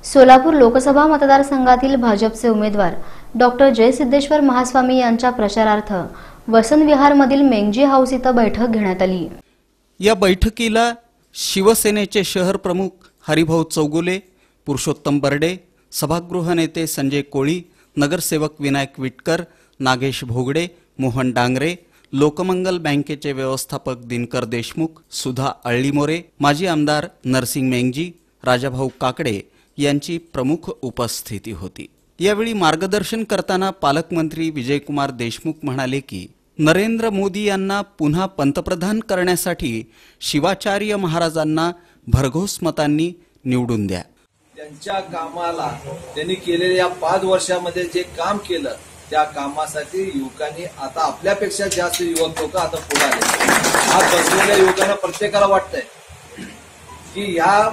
सोलापूर लोकसभा मतदारसंघातील भाजपचे उमेदवार डॉक्टर जयसिद्धेश्वर महास्वामी यांच्या प्रचारार्थ वसंत विहारमधील मेंगजी हाऊस इथं बैठक घेण्यात आली। या बैठकीला शिवसेनेचे शहर प्रमुख हरिभाऊ चौगुले, पुरुषोत्तम बर्डे, सभागृह नेते संजय कोळी, नगरसेवक विनायक विटकर, नागेश भोगडे, मोहन डांगरे, लोकमंगल बँकेचे व्यवस्थापक दिनकर देशमुख, सुधा अळ्ळीमोरे, माजी आमदार नरसिंग मेंगजी, राजाभाऊ काकडे यांची प्रमुख उपस्थिती होती। यावेळी मार्गदर्शन करताना पालकमंत्री विजयकुमार देशमुख म्हणाले की नरेंद्र मोदी यांना पुन्हा पंतप्रधान करण्यासाठी शिवाचार्य महाराजांना भरघोस मतांनी निवडून द्या। त्यांच्या कामाला त्यांनी केलेल्या 5 वर्षामध्ये जे काम केलं त्या कामासाठी युवकांनी आता आपल्यापेक्षा जास्त युवक लोक आता पुढे आले। आज बसलेल्या युवकांना प्रत्येकाला वाटतंय की या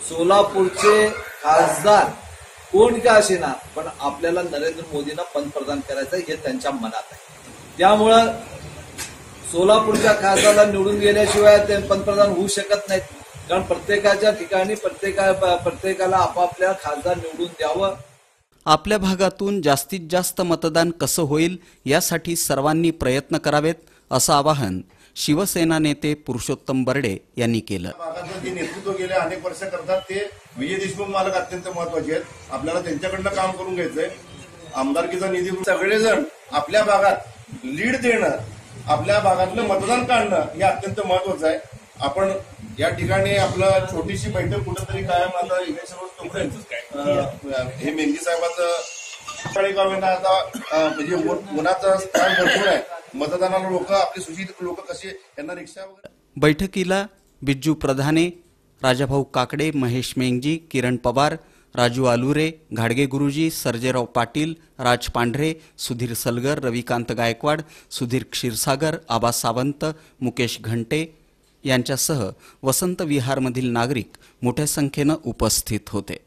सोलापूरचे खासदार कोण का असेना पण आपल्याला नरेंद्र मोदींना पंतप्रधान करायचं हे त्यांच्या मनात आहे। त्यामुळं सोलापूरच्या खासदाराला निवडून गेल्याशिवाय ते पंतप्रधान होऊ शकत नाहीत, कारण प्रत्येकाच्या ठिकाणी प्रत्येकाला आपापल्या खासदार निवडून द्यावं। आपल्या भागातून जास्तीत जास्त मतदान कसं होईल यासाठी सर्वांनी प्रयत्न करावेत असं आवाहन शिवसेना नेते पुरुषोत्तम बर्डे यांनी केलं। भागातलं जे नेतृत्व गेले अनेक वर्ष करतात ते विजय देशमुख मालक अत्यंत महत्वाचे आहेत। आपल्याला त्यांच्याकडनं काम करून घ्यायचंय। आमदारकीचा निधी सगळेजण आपल्या भागात लीड देणं, आपल्या भागातलं मतदान काढणं हे अत्यंत महत्वाचं आहे। आपण या ठिकाणी आपलं छोटीशी बैठक कुठेतरी कायम आता हे मेंगी साहेबांचं आता म्हणजे उन्हाचं स्थान भरपूर आहे। मतदानाला लोक आपले सुशिक्षित लोक कसे यांना रिक्षा वगैरे। बैठकीला बिज्जू प्रधाने, राजाभाऊ काकडे, महेश मेंगजी, किरण पवार, राजू आलुरे, घाडगे गुरुजी, सर्जेराव पाटील, राज पांढरे, सुधीर सलगर, रविकांत गायकवाड, सुधीर क्षीरसागर, आबा सावंत, मुकेश घंटे यांच्यासह वसंत विहारमधील नागरिक मोठ्या संख्येनं उपस्थित होते।